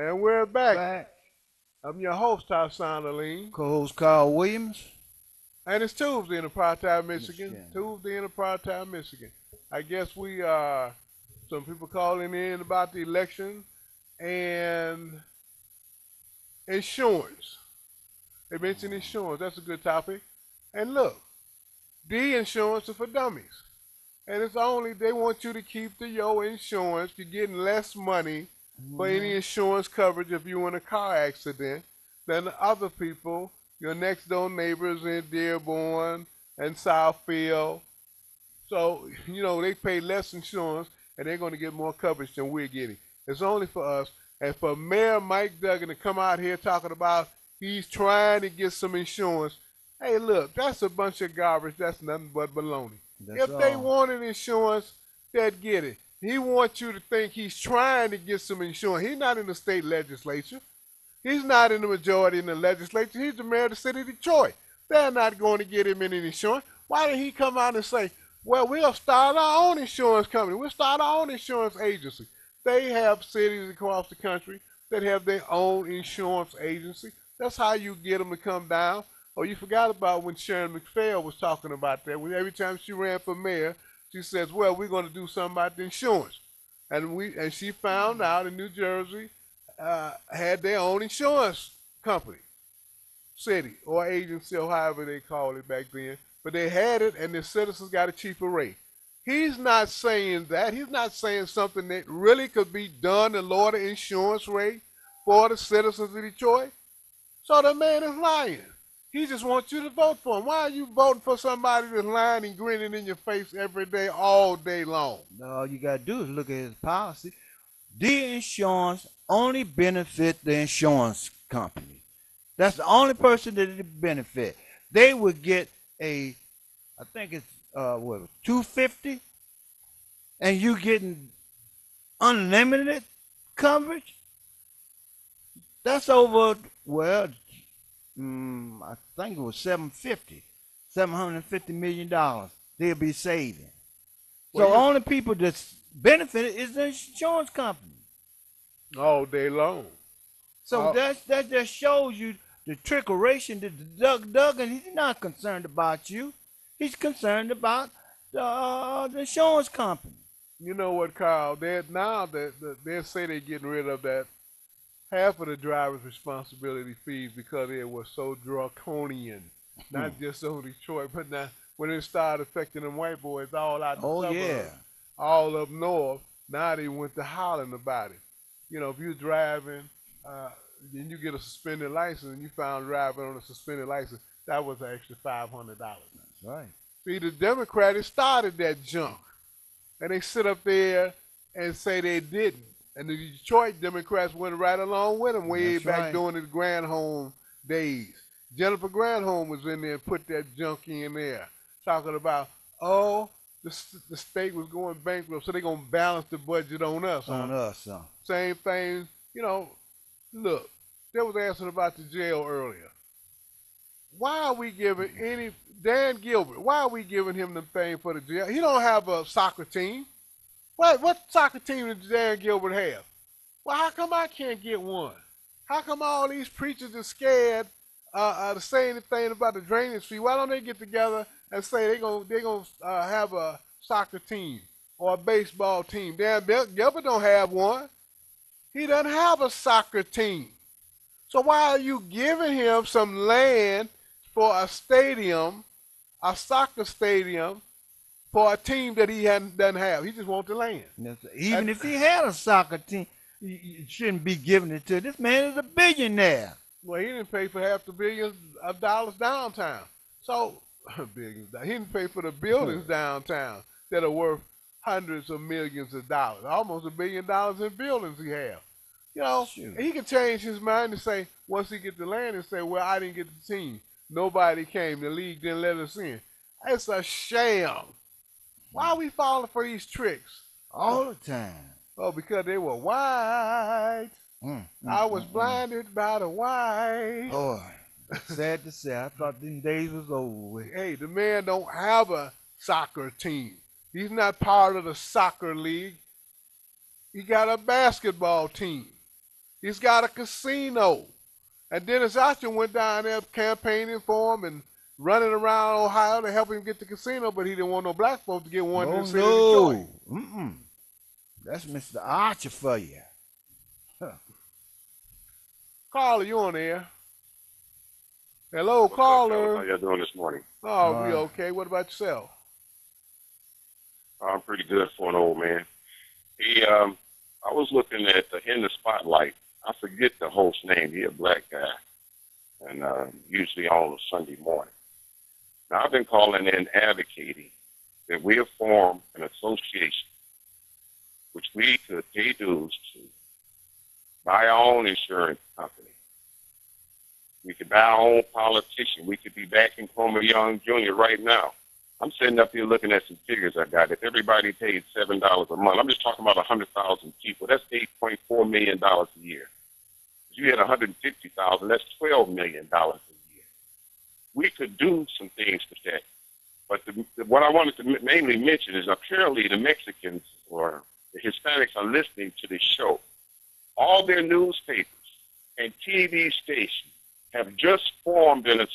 And we're back. Back. I'm your host, Tyson Aline. Co-host Carl Williams. And it's Tuesday in Apartheid, Michigan. Michigan. Tuesday in Apartheid, Michigan. I guess we are some people calling in about the election and insurance. They mentioned insurance. That's a good topic. And look, the insurance is for dummies. And it's only they want you to keep your insurance. You're getting less money for any insurance coverage if you're in a car accident than the other people, your next door neighbors in Dearborn and Southfield. So, they pay less insurance and they're going to get more coverage than we're getting. It's only for us. And for Mayor Mike Duggan to come out here talking about he's trying to get some insurance, hey, look, that's a bunch of garbage. That's nothing but baloney. That's If they all. wanted insurance, they'd get it. He wants you to think he's trying to get some insurance. He's not in the state legislature. He's not in the majority in the legislature. He's the mayor of the city of Detroit. They're not going to get him any insurance. Why did he come out and say, well, we'll start our own insurance company. We'll start our own insurance agency. They have cities across the country that have their own insurance agency. That's how you get them to come down. Oh, you forgot about when Sharon McPhail was talking about that. When every time she ran for mayor, she says, well, we're going to do something about the insurance. And she found out in New Jersey had their own insurance company, city or agency or however they called it back then. But they had it and the citizens got a cheaper rate. He's not saying that. He's not saying something that really could be done to lower the insurance rate for the citizens of Detroit. So the man is lying. He just wants you to vote for him. Why are you voting for somebody that's lying and grinning in your face every day, all day long? All you got to do is look at his policy. The insurance only benefit the insurance company. That's the only person that it benefit. They would get I think it's $250, and you getting unlimited coverage. That's over I think it was $750 million they'll be saving. Well, So only people that's benefited is the insurance company. all day long. So that just shows you the trickeration that the Duggan, he's not concerned about you. He's concerned about the insurance company. You know what, Carl? They say they're getting rid of that half of the driver's responsibility fees because it was so draconian. Not just on Detroit, but now when it started affecting them white boys all out the suburbs, Yeah. all up north, now they went to hollering about it. If you're driving and you get a suspended license and you found driving on a suspended license, that was an extra $500. That's right. See, the Democrats started that junk. And they sit up there and say they didn't. And the Detroit Democrats went right along with them way That's back right. during the Granholm days. Jennifer Granholm was in there and put that junk in there, talking about, the state was going bankrupt, so they're going to balance the budget on us. On huh? us, Same thing, look, they was asking about the jail earlier. Why are we giving Dan Gilbert, why are we giving him the thing for the jail? He don't have a soccer team. What soccer team does Dan Gilbert have? Well, how come I can't get one? How come all these preachers are scared to say anything about the drainage fee? Why don't they get together and say they're gonna have a soccer team or a baseball team? Dan Gilbert don't have one. He doesn't have a soccer team. So why are you giving him some land for a stadium, a soccer stadium, for a team that he doesn't have? He just wants the land. Even if he had a soccer team, you shouldn't be giving it to. This man is a billionaire. Well, he didn't pay for half the billions of dollars downtown. So, billions. He didn't pay for the buildings downtown that are worth hundreds of millions of dollars. Almost $1 billion in buildings he has. Shoot. He can change his mind and say, once he get the land and say, well, I didn't get the team. Nobody came. The league didn't let us in. It's a sham. Why are we falling for these tricks? All the time. Oh, because they were white. I was blinded by the white. Boy, sad to say, I thought them days was over with. Hey, the man don't have a soccer team. He's not part of the soccer league. He got a basketball team. He's got a casino. And Dennis Austin went down there campaigning for him and running around Ohio to help him get the casino, but he didn't want no black folks to get one in Oh the city of Detroit. no. That's Mr. Archer for you. Caller, you on air? Hello, What's up, caller. fellas? How y'all doing this morning? Oh, we okay. What about yourself? I'm pretty good for an old man. I was looking at In the Spotlight. I forget the host's name. He's a black guy, and usually on a Sunday morning. Now, I've been calling in advocating that we have formed an association which we could pay dues to, buy our own insurance company. We could buy our own politician. We could be backing Homer Young Jr. right now. I'm sitting up here looking at some figures I got. If everybody paid $7 a month, I'm just talking about 100,000 people. That's $8.4 million a year. If you had 150,000, that's $12 million a year. We could do some things with that. But what I wanted to mainly mention is apparently the Mexicans or the Hispanics are listening to this show. All their newspapers and TV stations have just formed a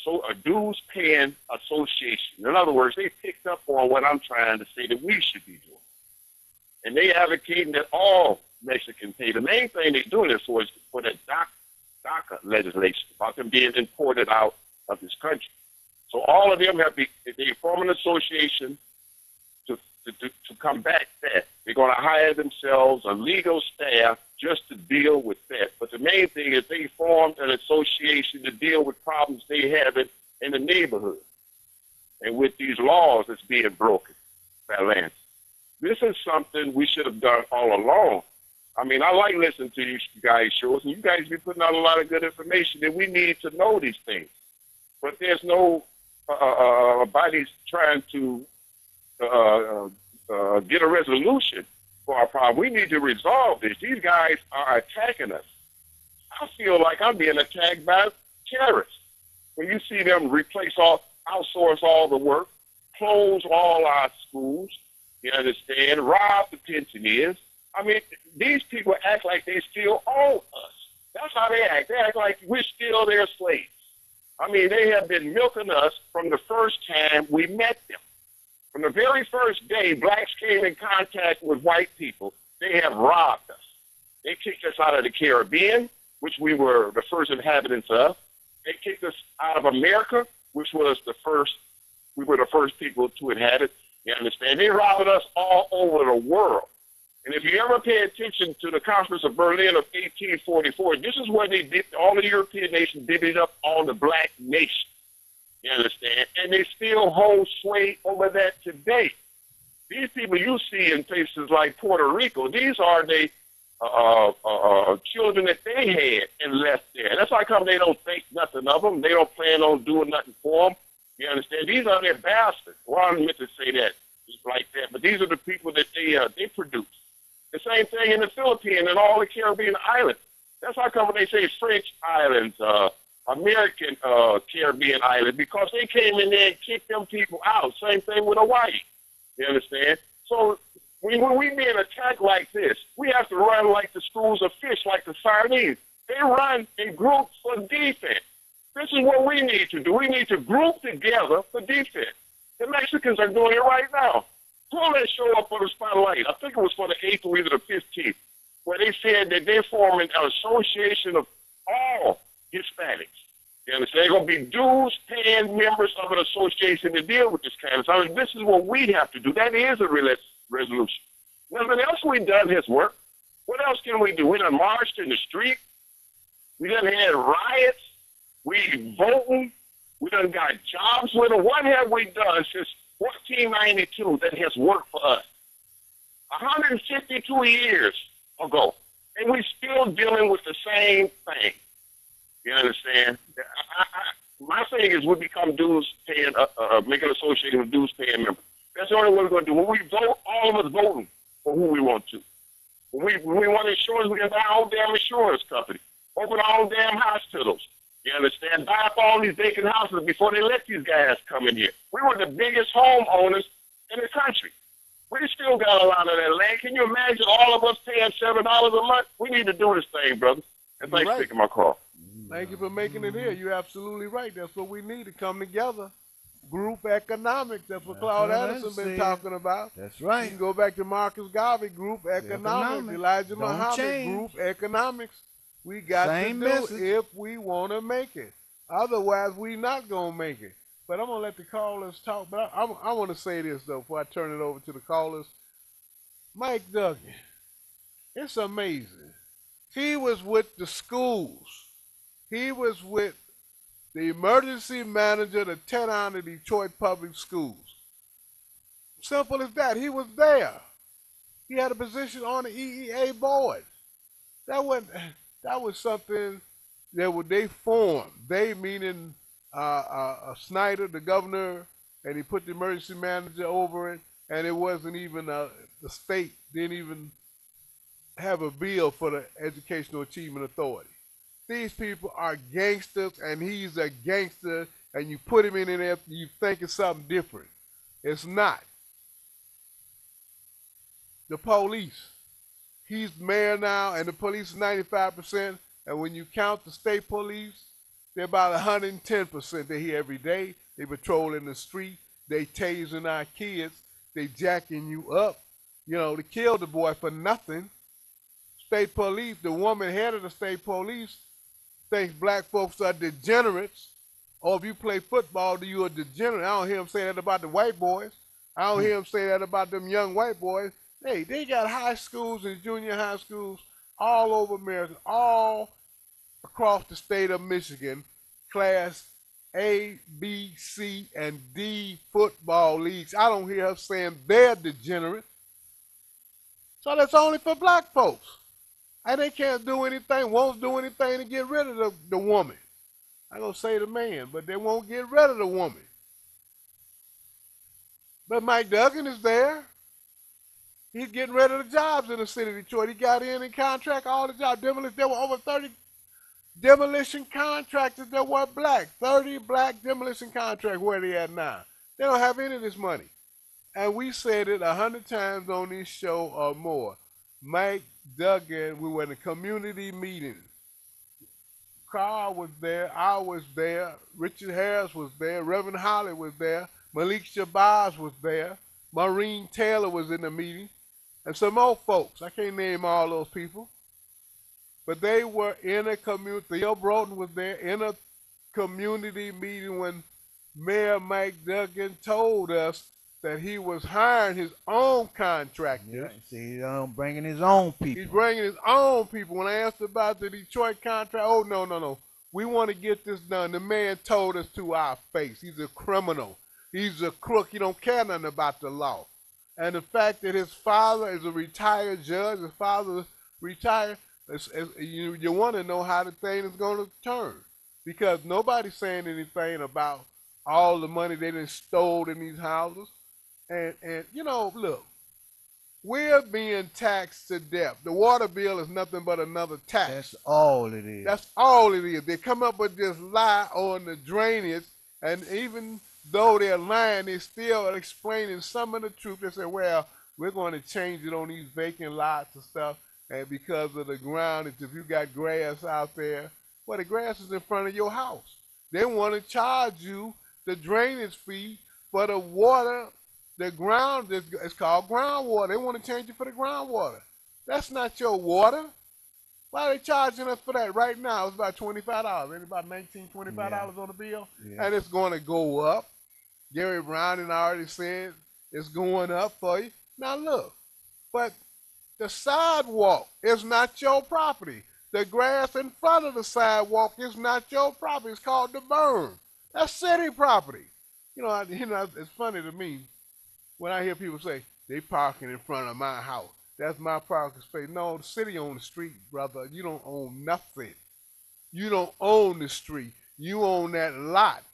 dues-paying association. In other words, they picked up on what I'm trying to say that we should be doing. And they advocating that all Mexicans pay. The main thing they're doing is for the DACA legislation, about them being imported out of this country. So all of them they form an association to combat that. They're going to hire themselves a legal staff just to deal with that. But the main thing is they formed an association to deal with problems they have in the neighborhood and with these laws that's being broken by Lance. This is something we should have done all along. I mean, I like listening to you guys' shows, and you guys be putting out a lot of good information, and we need to know these things. But there's no bodies trying to get a resolution for our problem. We need to resolve this. These guys are attacking us. I feel like I'm being attacked by terrorists. When you see them outsource all the work, close all our schools, you understand, rob the pensioners. I mean, these people act like they still own us. That's how they act. They act like we're still their slaves. I mean, they have been milking us from the first time we met them. From the very first day blacks came in contact with white people, they have robbed us. They kicked us out of the Caribbean, which we were the first inhabitants of. They kicked us out of America, which was we were the first people to inhabit. You understand? They robbed us all over the world. And if you ever pay attention to the Conference of Berlin of 1844, this is where they did, all the European nations divvied up on the black nation. You understand? And they still hold sway over that today. These people you see in places like Puerto Rico, these are the children that they had and left there. That's how come they don't think nothing of them. They don't plan on doing nothing for them. You understand? These are their bastards. Well, I meant to say that like that, but these are the people that they produce. The same thing in the Philippines and all the Caribbean islands. That's how come when they say French islands, American Caribbean islands, because they came in there and kicked them people out. Same thing with Hawaii. You understand? So when we being attacked like this, we have to run like the schools of fish, like the sardines. They run in groups for defense. This is what we need to do. We need to group together for defense. The Mexicans are doing it right now. Pull that show up for the Spotlight. I think it was for the 8th or either the 15th, where they said that they're forming an association of all Hispanics. You understand? They're going to be dues-paying members of an association to deal with this kind of stuff. And this is what we have to do. That is a resolution. Nothing else we've done has worked. What else can we do? We done marched in the street. We done had riots. We voting. We done got jobs with them. What have we done since 1492 that has worked for us? 152 years ago. And we're still dealing with the same thing. You understand? My thing is we become dues-paying, make an association with dues-paying members. That's the only way we're going to do. When we vote, all of us voting for who we want to. When we want insurance, we can buy our own damn insurance company. Open our own damn hospitals. You understand? Buy up all these vacant houses before they let these guys come in here. We were the biggest homeowners in the country. We still got a lot of that land. Can you imagine all of us paying $7 a month? We need to do this thing, brother. And You're thanks for right. taking my call. Thank you for making it here. You're absolutely right. That's what we need to come together. Group economics. That's what That's Claude what I Anderson been said. talking about. That's You right. can go back to Marcus Garvey, group economics. Economics. Elijah Don't Muhammad, change. group economics. We got Same to do message. if we want to make it. Otherwise, we not going to make it. But I'm going to let the callers talk. But I want to say this, though, before I turn it over to the callers. Mike Duggan, it's amazing. He was with the schools. He was with the emergency manager to tear down the Detroit Public Schools. Simple as that. He was there. He had a position on the EEA board. That was something that they formed. They meaning Snyder, the governor, and he put the emergency manager over it, and it wasn't even the state didn't even have a bill for the Educational Achievement Authority. These people are gangsters, and he's a gangster, and you put him in there, you think it's something different. It's not. The police. He's mayor now, and the police is 95%. And when you count the state police, they're about 110%. They're here every day. They patrolling the street. They tasing our kids. They jacking you up. You know, they killed the boy for nothing. State police, the woman head of the state police, thinks black folks are degenerates. Or if you play football, you're a degenerate. I don't hear him say that about the white boys. I don't hear him say that about them young white boys. Hey, they got high schools and junior high schools all over America, all across the state of Michigan, class A, B, C, and D football leagues. I don't hear her saying they're degenerate. So that's only for black folks. And they can't do anything, won't do anything to get rid of the woman. I'm going to say the man, but they won't get rid of the woman. But Mike Duggan is there. He's getting rid of the jobs in the city of Detroit. He got in contract all the jobs. There were over 30 demolition contractors that were black. 30 black demolition contracts. Where they at now? They don't have any of this money. And we said it 100 times on this show or more. Mike Duggan, we were in a community meeting. Carl was there. I was there. Richard Harris was there. Reverend Holly was there. Malik Shabazz was there. Maureen Taylor was in the meeting. And some more folks. I can't name all those people. But they were in a community. Theo Broughton was there in a community meeting when Mayor Mike Duggan told us that he was hiring his own contractors. Yeah, see, he's bringing his own people. He's bringing his own people. When I asked about the Detroit contract, oh, no. We want to get this done. The man told us to our face. He's a criminal. He's a crook. He don't care nothing about the law. And the fact that his father is a retired judge, his father is retired, you want to know how the thing is going to turn. Because nobody's saying anything about all the money they done stole in these houses. And you know, look, we're being taxed to death. The water bill is nothing but another tax. That's all it is. That's all it is. They come up with this lie on the drainage, and even though they're lying, they're still explaining some of the truth. They say, well, we're going to change it on these vacant lots and stuff, and because of the ground, if you got grass out there, well, the grass is in front of your house. They want to charge you the drainage fee for the water. The ground, it's called groundwater. They want to change it for the groundwater. That's not your water. Why are they charging us for that right now? It's about $25. It's about $19, $25 on the bill. Yeah. And it's going to go up. Gary Brown and I already said it's going up for you. Now look, but the sidewalk is not your property. The grass in front of the sidewalk is not your property. It's called the berm. That's city property. You know, it's funny to me when I hear people say, they parking in front of my house. That's my parking space. No, the city owns the street, brother. You don't own nothing. You don't own the street. You own that lot.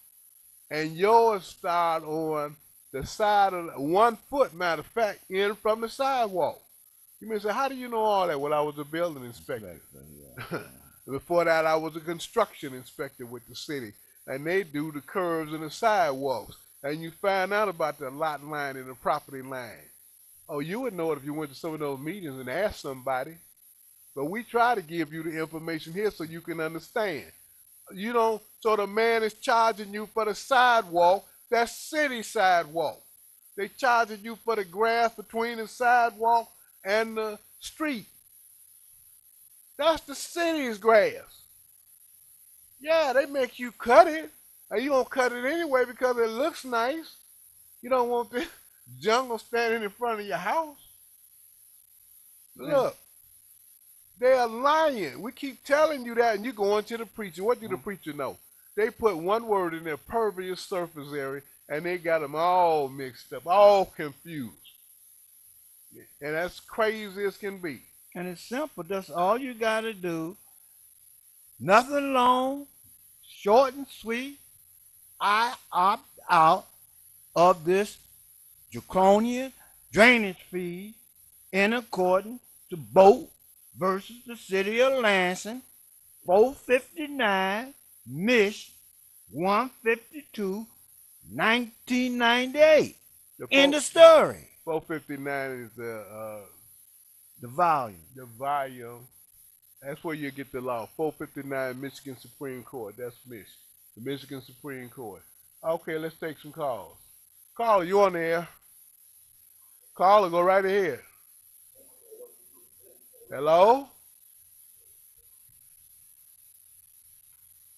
And yours start on the side of 1 foot, matter of fact, in from the sidewalk. You may say, how do you know all that? Well, I was a building inspector. Yeah. Before that, I was a construction inspector with the city. And they do the curves and the sidewalks. And you find out about the lot line and the property line. Oh, you would know it if you went to some of those meetings and asked somebody. But we try to give you the information here so you can understand. You know, so the man is charging you for the sidewalk, that's city sidewalk. They charging you for the grass between the sidewalk and the street. That's the city's grass. Yeah, they make you cut it. And you gonna cut it anyway because it looks nice. You don't want this jungle standing in front of your house. Look, they are lying. We keep telling you that, and you go into the preacher. What do the preacher know? They put one word in their pervious surface area, and they got them all mixed up, all confused. And that's crazy as can be. And it's simple. That's all you got to do. Nothing long, short and sweet. I opt out of this draconian drainage fee in accordance to Boat versus the City of Lansing, 459 Mich 152, 1998. In the story. 459 is the volume. The volume. That's where you get the law. 459 Michigan Supreme Court. That's Michigan. The Michigan Supreme Court. Okay, let's take some calls. Caller, you on the air? Caller, go right ahead. Hello?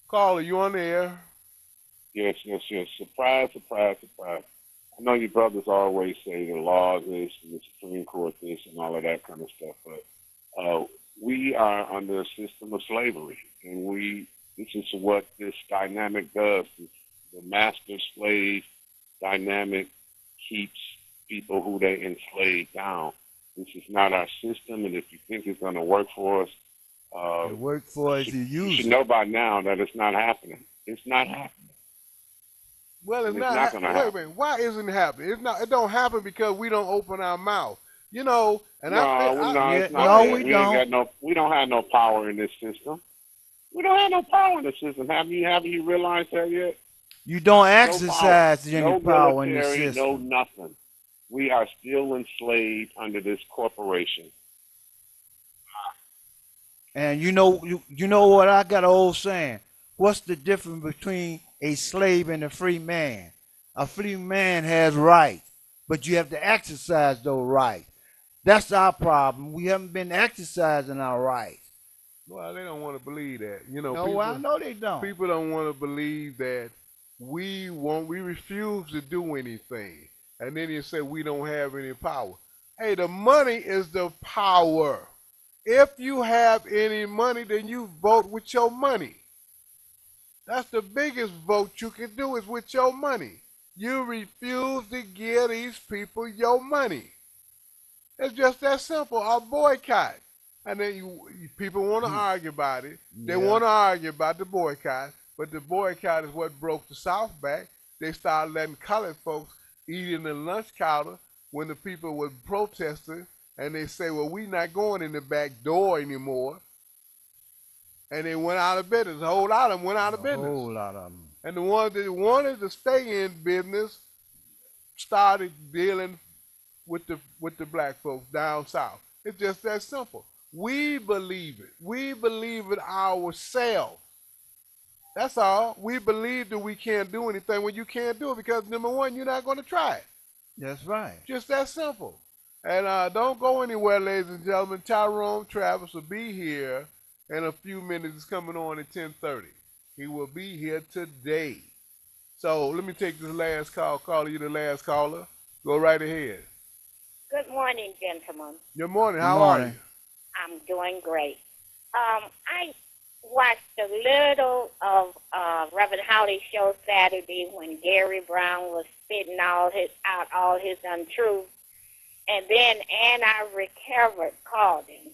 Caller, you on the air? Yes. Surprise, surprise, surprise. I know you brothers always say the law this and the Supreme Court this and all of that kind of stuff, but we are under a system of slavery, and this is what this dynamic does. The master-slave dynamic keeps people who they enslave down. This is not our system, and if you think it's going to work for us, it worked for us. You should know by now that it's not happening. It's not happening. Well, it's not going to happen. Wait a minute. Why isn't it happening? It's not. It don't happen because we don't open our mouth. You know, and we don't have no power in this system. We don't have no power in the system. Have you realized that yet? You don't exercise any power in the system. No nothing. We are still enslaved under this corporation. And you know what, I got an old saying. What's the difference between a slave and a free man? A free man has rights, but you have to exercise those rights. That's our problem. We haven't been exercising our rights. Well, they don't want to believe that. You know, no, I know they don't. People don't want to believe that we refuse to do anything. And then you say we don't have any power. Hey, the money is the power. If you have any money, then you vote with your money. That's the biggest vote you can do is with your money. You refuse to give these people your money. It's just that simple. A boycott. And then people want to argue about it. They want to argue about the boycott. But the boycott is what broke the South back. They started letting colored folks eat in the lunch counter when the people were protesting. And they say, well, we're not going in the back door anymore. And they went out of business. A whole lot of them went out of business. A whole lot of them. And the ones that wanted to stay in business started dealing with the black folks down south. It's just that simple. We believe it. We believe it ourselves. That's all. We believe that we can't do anything when you can't do it because, number one, you're not going to try it. That's right. Just that simple. And don't go anywhere, ladies and gentlemen. Tyrone Travis will be here in a few minutes. It's coming on at 10:30. He will be here today. So let me take this last call. Caller, you the last caller. Go right ahead. Good morning, gentlemen. Good morning. How are you? I'm doing great. I watched a little of Reverend Howley's show Saturday when Gary Brown was spitting out all his untruths. And then Anna Recovered called him,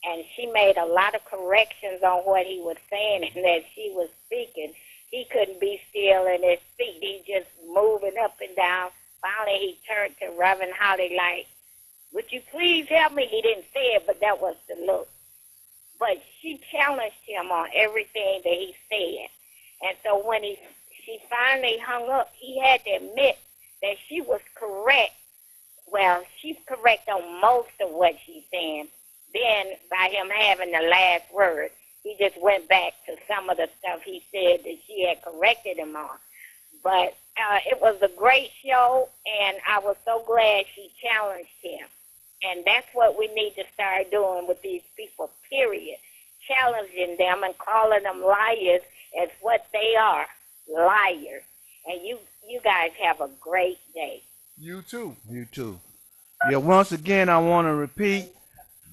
and she made a lot of corrections on what he was saying and that she was speaking. He couldn't be still in his seat. He just moving up and down. Finally, he turned to Reverend Howley like, would you please help me? He didn't say it, but that was the look. But she challenged him on everything that he said. And so when she finally hung up, he had to admit that she was correct. Well, she's correct on most of what she's saying, then by him having the last word, he just went back to some of the stuff he said that she had corrected him on. But it was a great show, and I was so glad she challenged him. And that's what we need to start doing with these people, period. Challenging them and calling them liars as what they are, liars. And you guys have a great day. You too. You too. Yeah, once again, I want to repeat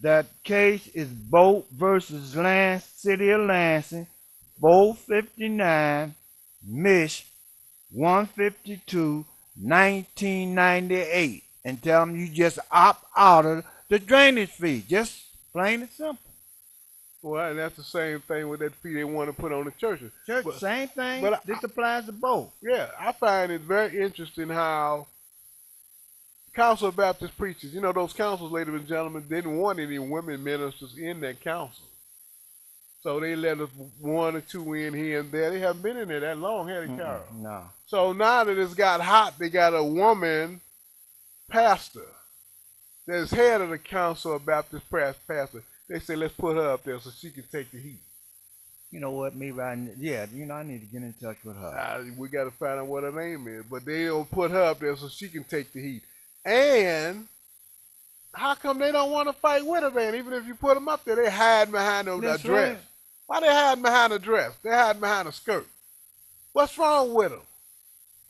that case is Boat versus City of Lansing, 459, Mich. 152, 1998. And tell them you just opt out of the drainage fee. Just plain and simple. Well, and that's the same thing with that fee they want to put on the churches. Church, But- same thing. but This applies to both. Yeah, I find it very interesting how Council of Baptist preachers, you know, those councils, ladies and gentlemen, didn't want any women ministers in that council. So they let us one or two in here and there. They haven't been in there that long, have they, Carol? No. So now that it's got hot, they got a woman pastor that's head of the Council of Baptist pastor. They say, let's put her up there so she can take the heat. You know what, maybe I need to get in touch with her. We got to find out what her name is. But they'll put her up there so she can take the heat. And how come they don't want to fight with her, man? Even if you put them up there, they hide behind a That's dress. right. Why they hiding behind a dress? They hiding behind a skirt. What's wrong with them?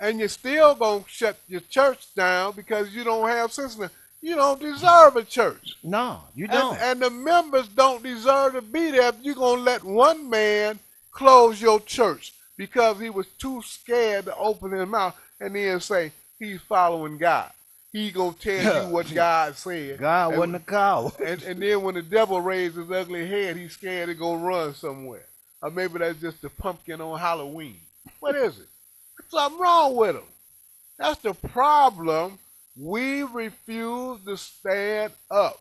And you're still going to shut your church down because you don't have sense. You don't deserve a church. No, you don't. And the members don't deserve to be there if you're going to let one man close your church because he was too scared to open his mouth and then say he's following God. He going to tell you what God said. God wasn't a coward. And then when the devil raised his ugly head, he's scared to go run somewhere. Or maybe that's just the pumpkin on Halloween. What is it? Something wrong with him. That's the problem. We refuse to stand up.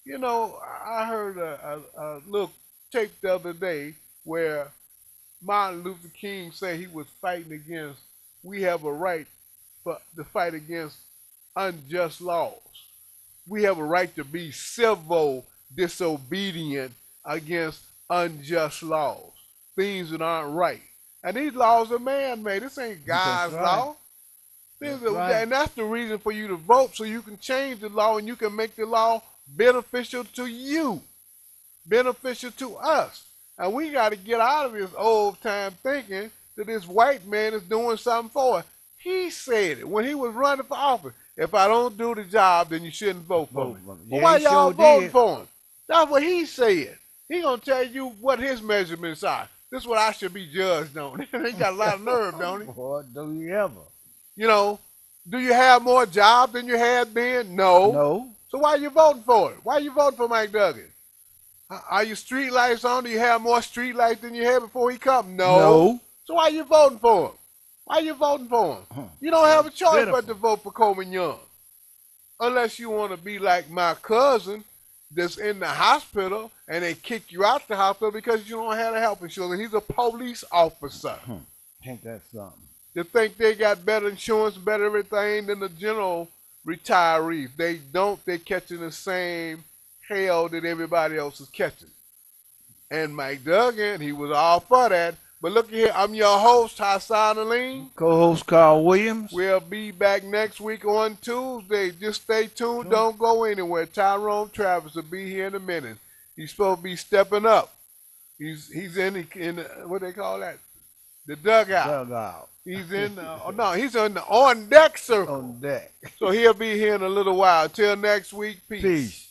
You know, I heard a little tape the other day where Martin Luther King said he was fighting against, we have a right to fight against unjust laws. We have a right to be civil disobedient against unjust laws, things that aren't right. And these laws are man-made. This ain't God's right. law. Right. And that's the reason for you to vote, so you can change the law and you can make the law beneficial to you, beneficial to us. And we got to get out of this old-time thinking that this white man is doing something for us. He said it when he was running for office. If I don't do the job, then you shouldn't vote for me. Yeah, Well, why he y'all sure voting did. for him? That's what he said. He gonna tell you what his measurements are. This is what I should be judged on. He got a lot of nerve, don't he? Boy, do you ever? You know, do you have more jobs than you had then? No. No. So why are you voting for it? Why are you voting for Mike Duggan? Are your street lights on? Do you have more street lights than you had before he come? No. So why are you voting for him? Why are you voting for him? You don't have a choice but to vote for Coleman Young. Unless you want to be like my cousin that's in the hospital and they kick you out the hospital because you don't have a health insurance. He's a police officer. Ain't that something? They think they got better insurance, better everything than the general retirees. They don't. They're catching the same hell that everybody else is catching. And Mike Duggan, he was all for that. But look here, I'm your host, Hassan Aline. Co-host Carl Williams. We'll be back next week on Tuesday. Just stay tuned. Don't go anywhere. Tyrone Travis will be here in a minute. He's supposed to be stepping up. He's in what they call that? The dugout. Dugout. He's in, he's on the on deck circle. On deck. So he'll be here in a little while. Till next week, peace. Peace.